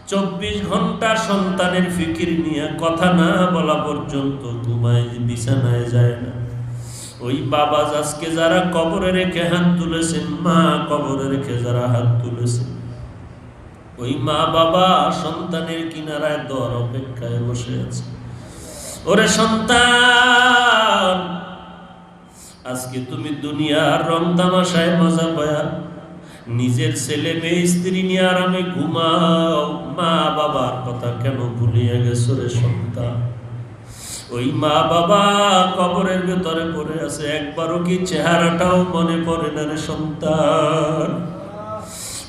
24 ঘন্টা সন্তানের ফিকির নিয়ে কথা না বলা পর্যন্ত ঘুমায়, বিছানায় যায় না, ওই বাবা আজকে যারা কবরে রেখে হাত তুলেছেন, মা কবরে রেখে যারা হাত তুলেছেন, ওই মা বাবা সন্তানের কিনারায় দর অপেক্ষায় বসে আছে। ওরে সন্তান, আজকে তুমি দুনিয়ার রং তামাশায় মজা পায়া নিজের ছেলে মেয়ে স্ত্রী নিয়ে আরামে ঘুমাও, মা বাবার কথা কেন ভুলিয়ে গেছো রে সন্তান? ওই মা বাবা কবরের ভেতরে পড়ে আছে, একবারও কি চেহারাটাও মনে পড়ে না রে সন্তান?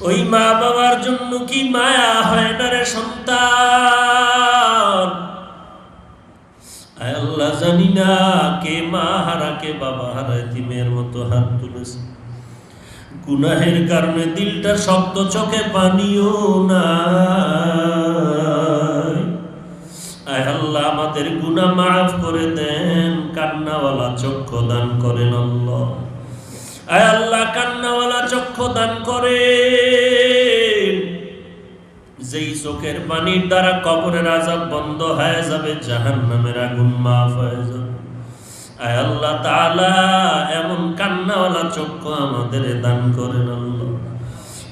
ওই মা বাবার জন্য কি মায়া হয় না রে সন্তান? আয় আল্লাহ, জানি না কে মা হারা, কে বাবা হারা, এতিমের মতো হাত তুলেছে। গুনাহের কারণে দিলটা শক্ত, চোখে পানিও নাই। আয় আল্লাহ, আমাদের গুনাহ মাফ করে দেন, কান্নাওয়ালা চক্ষু দান করেন আল্লাহ। আয় আল্লাহ, কান্নাওয়ালা চক্ষু দান করেন, যেই চোখের পানির দ্বারা কবরের আযাব বন্ধ হয়ে যাবে, জাহান্নামের আগুন মাফ হয়ে যাবে। আয় আল্লাহ তাআলা, এমন কান্নাওয়ালা চক্ষু আমাদের দান করেন আল্লাহ।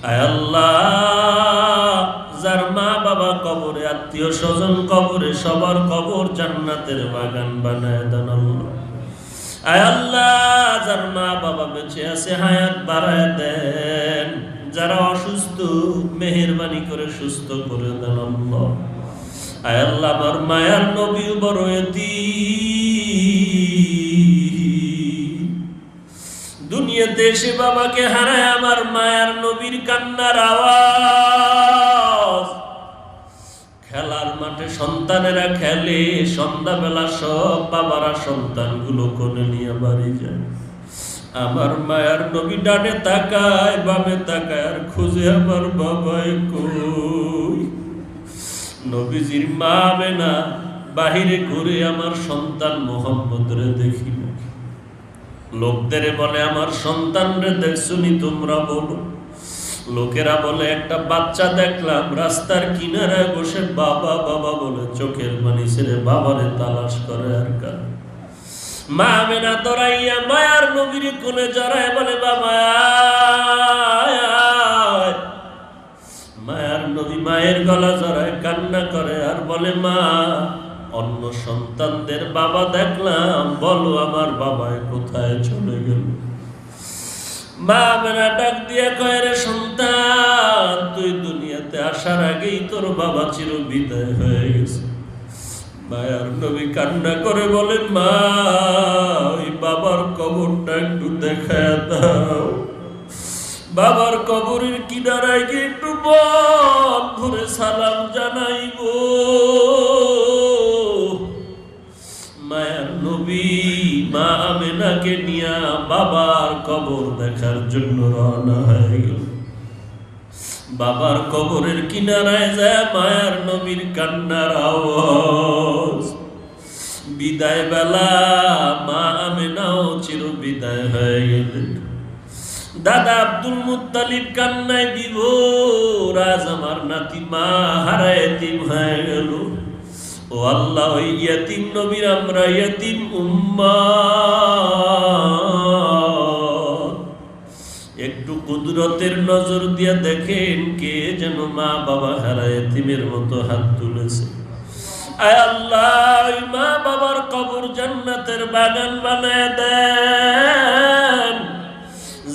আয় আল্লাহ, যার মা বাবা কবরে, আত্মীয় স্বজন কবরে, সবার কবর জান্নাতের বাগান বানায় দেন আল্লাহ। আয় আল্লাহ, যার মা বাবা বেঁচে আছে হায়াত বাড়ায় দেন, যারা অসুস্থ মেহেরবানি করে সুস্থ করে দেন আল্লাহ। আয় আল্লাহ, আমার মায়ার নবী বড় এতিম, দুনিয়াতে এসে বাবাকে হারায় আমার মায়ার নবীর কান্নার আওয়াজ। খেলার মাঠে সন্তানেরা খেলে, সন্ধ্যাবেলা সব বাবারা সন্তানগুলো কোলে নিয়ে বাড়ি যায়। আমার মায়ার নবী ডানে তাকায় বামে তাকায় আর খুঁজে আমার বাবাই কই। নবীজির মা আমেনা বাহিরে ঘুরে আমার সন্তান মোহাম্মদ রে দেখি না। লোকদের বলে আমার সন্তান রে দেখছুনি তোমরা বলো। লোকেরা বলে একটা বাচ্চা দেখলাম রাস্তার কিনারায় বসে বাবা বাবা বলে চোখের পানি ছেড়ে বাবারে তালাশ করে আর কার। মা আমেনা দৌড়াইয়া মায়ার নবীর কোলে জড়ায় বলে বাবা। মায়ার নবী মায়ের গলা জড়ায় কান্না করে আর বলে মা, অন্য সন্তানদের বাবা দেখলাম, বলো আমার বাবায় কোথায় চলে গেল। মা আমেনা ডাক দিয়া কয় রে সন্তান, তুই দুনিয়াতে আসার আগেই তোর বাবা চির বিদায় হয়ে গেছে। মায়ার নবী কান্না করে বলেন মা, ওই বাবার কবরটা একটু দেখায় দাও। বাবার কবরের কিনারায় গিয়ে একটু বল ভরে সালাম জানাইব। মায়ার নবী মা আমেনাকে নিয়া বাবার কবর দেখার জন্য রওনা হয়ে গেল। বাবার কবরের কিনারায় যায় মায়ার নবীর কান্নার আওয়াজ। বিদায় বেলা মা আমেনাও চির বিদায় হয়ে গেলেন। দাদা আব্দুল মুত্তালিব কান্নায় বিভোর, আজ আমার নাতি মা হারায় এতিম হয়ে গেল। ও আল্লাহ, ওই ইয়াতিম নবীর আমরা ইয়াতিম উম্মাত, একটু কুদরতের নজর দিয়ে দেখেন কে যেন মা বাবা হারায় এতিমের মতো হাত তুলেছে। আয় আল্লাহ, ওই মা বাবার কবর জান্নাতের বাগান বানায় দেন।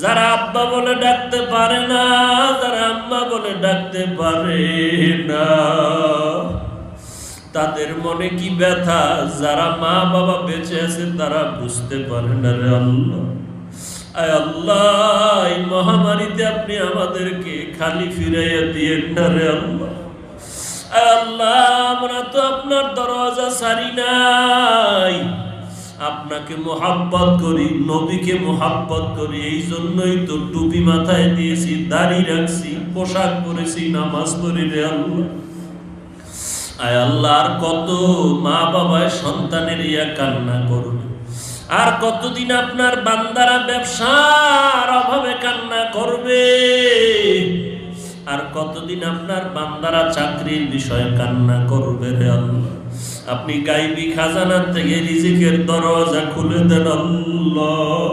যারা আব্বা বলে ডাকতে পারে না, যারা আম্মা বলে ডাকতে পারে না, তাদের মনে কি ব্যথা যারা মা বাবা বেঁচে আছে তারা বুঝতে পারে না রে আল্লাহ। আয় আল্লাহ, এই মহামারীতে আপনি আমাদেরকে খালি ফিরাইয়া দিয়েন না রে আল্লাহ। আয় আল্লাহ, আমরা তো আপনার দরওয়াজা ছাড়ি নাই, আপনাকে মোহাব্বত করি, নবীকে মোহাব্বত করি, এই জন্যই তো টুপি মাথায় দিয়েছি, দাড়ি রাখছি, পোশাক পরেছি, নামাজ পড়ি রে আল্লাহ। আয় আল্লাহ, আর কত মা বাবায় সন্তানের ইয়া কান্না করবে, আর কতদিন আপনার বান্দারা ব্যবসার অভাবে কান্না করবে, আর কতদিন আপনার বান্দারা চাকরির বিষয়ে কান্না করবে রে আল্লাহ। আপনি গায়বী খাজানার থেকে রিজিকের দরজা খুলে দেন আল্লাহ।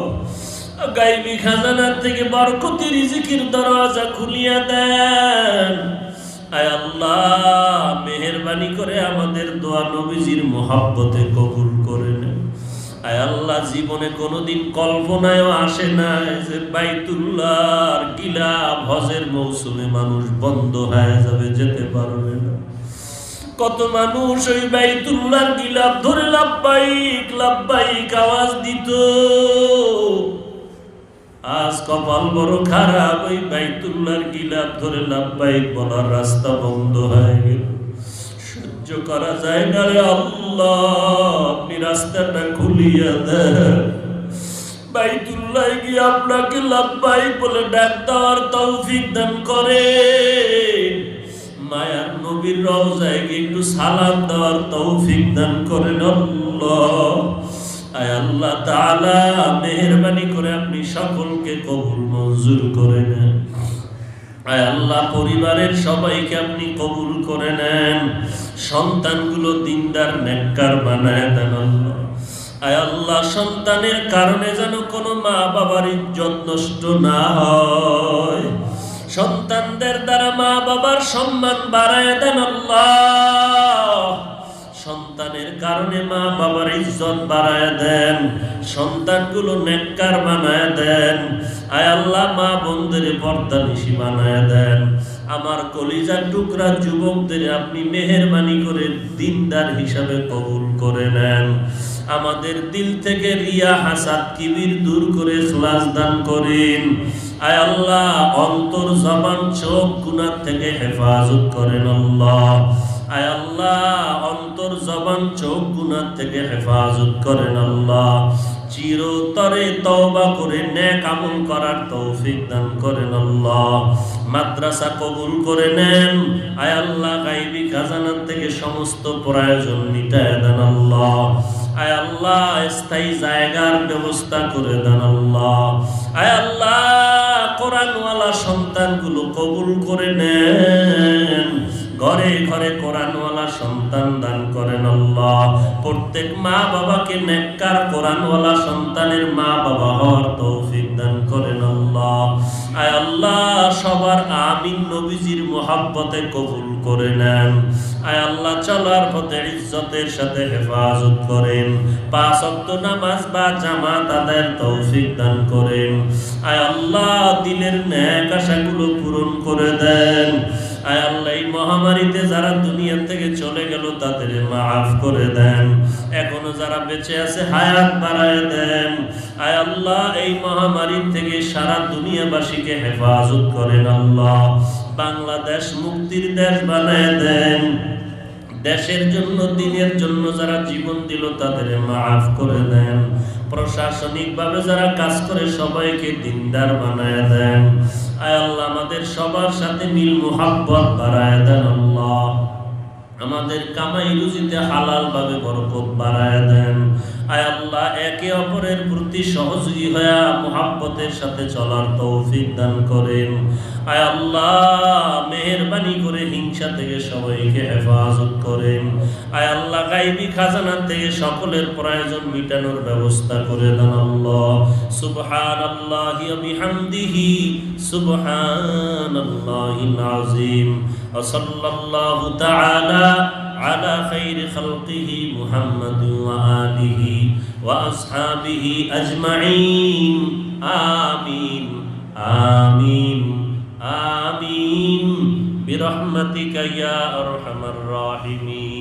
গায়বী খাজানার থেকে বরকতি রিজিকের দরজা খুলিয়া দেন। আয় আল্লাহ, মেহেরবানি করে আমাদের দোয়া নবীজির মোহাব্বতে কবুল করে নেন। আয় আল্লাহ, জীবনে কোনোদিন কল্পনায়ও আসে নাই যে বাইতুল্লাহর গিলাফ হজের মৌসুমে মানুষ বন্ধ হয়ে যাবে, যেতে পারবে না। কত মানুষ ওই বাইতুল্লাহর গিলাফ ধরে লাব্বাইক লাব্বাইক আওয়াজ দিত। আজ কপাল বড় খারাপ, ওই বাইতুল্লাহর গিলাফ ধরে লাব্বাইক বলার রাস্তা বন্ধ হয়ে গেল। সহ্য করা যায় না রে আল্লাহ, আপনি রাস্তাটা খুলিয়া দেন। বাইতুল্লাহ গিয়ে আপনাকে লাব্বাইক বলে ডাক দেওয়ার তৌফিক দান করে। মায়ার নবীর রওজায় গিয়ে একটু সালাম দেওয়ার তৌফিক দান করেন আল্লাহ। আয় আল্লাহ তাআলা, মেহেরবানি করে আপনি সকলকে কবুল মঞ্জুর করে নেন। আয় আল্লাহ, পরিবারের সবাইকে আপনি কবুল করে নেন। সন্তানগুলো দিনদার নেককার বানায় দেন আল্লাহ। আয় আল্লাহ, সন্তানের কারণে যেন কোনো মা বাবার ইজ্জত নষ্ট না হয়। সন্তানদের দ্বারা মা বাবার সম্মান বাড়ায় দেন আল্লাহ। সন্তানের কারণে মা বাবার ইজ্জত বাড়ায় দেন, সন্তানগুলো নেককার বানায় দেন। আয় আল্লাহ, মা বোনদের পর্দানিশী বানায় দেন। আমার কলিজার টুকরা যুবকদের আপনি মেহেরবানি করে দিনদার হিসাবে কবুল করে নেন। আমাদের দিল থেকে রিয়া, হাসাদ, কিবির দূর করে ইখলাস দান করেন। আয় আল্লাহ, অন্তর, জবান, চোখ গুনাহ থেকে হেফাজত করেন আল্লাহ। আয় আল্লাহ, অন্তর, জবান, চোখ গুনাহ থেকে হেফাজত করেন আল্লাহ। চিরতরে তওবা করে নেক আমল করার তৌফিক দান করেন আল্লাহ। মাদ্রাসা কবুল করে নেন। আয় আল্লাহ, গায়বী খাজানা থেকে সমস্ত প্রয়োজন মিটায় দেন আল্লাহ। আয় আল্লাহ, স্থায়ী জায়গার ব্যবস্থা করে দেন আল্লাহ। আয় আল্লাহ, কোরআনওয়ালা সন্তানগুলো কবুল করে নেন। ঘরে ঘরে কোরআনওয়ালা সন্তান দান করেন আল্লাহ। প্রত্যেক মা বাবাকে নেককার কোরআনওয়ালা সন্তানের মা বাবা হওয়ার তৌফিক দান করেন আল্লাহ। আয় আল্লাহ, সবার আমিন নবীজির মুহাব্বতে কবুল করে নেন। আয় আল্লাহ, চলার পথে ইজ্জতের সাথে হেফাজত করেন। 5 ওয়াক্ত নামাজ বা জামাত আদায়ের তৌফিক দান করেন। আয় আল্লাহ, দিলের নেক আশাগুলো পূরণ করে দেন। আয় আল্লাহ, এই মহামারীতে যারা দুনিয়া থেকে চলে গেল তাদের মাফ করে দেন। এখনো যারা বেঁচে আছে হায়াত বাড়ায় দেন। আয় আল্লাহ, এই মহামারী থেকে সারা দুনিয়াবাসীকে হেফাজত করেন আল্লাহ। বাংলাদেশ মুক্তির দেশ বানায় দেন। দেশের জন্য, দিনের জন্য যারা জীবন দিল তাদের মাফ করে দেন। প্রশাসনিকভাবে যারা কাজ করে সবাইকে দিনদার বানায় দেন। আয় আল্লাহ, আমাদের সবার সাথে মিল মুহাব্বত বাড়ায় দেন আল্লাহ। আমাদের কামাই রুজিতে হালাল ভাবে বরকত বাড়ায় দেন। আয় আল্লাহ, একে অপরের প্রতি সহযোগী হয়ে মুহাব্বতের সাথে চলার তৌফিক দান করেন। আয় আল্লাহ, মেহেরবানি করে হিংসা থেকে সবাইকে হেফাজত করেন। আয় আল্লাহ, গায়বী খাজানা থেকে সকলের প্রয়োজন মিটানোর ব্যবস্থা করে দেন আল্লাহ। সুবহানাল্লাহি ওয়া বিহামদিহি, সুবহানাল্লাহিল আযীম। ওয়া সাল্লাল্লাহু তাআলা আলা খাইরি খালকিহি মুহাম্মাদ ওয়া আলিহি ওয়া আসহাবিহি আজমাইন। আমিন আমিন আমিন বিরহমাতিকা ইয়া আরহামার রাহিমিন।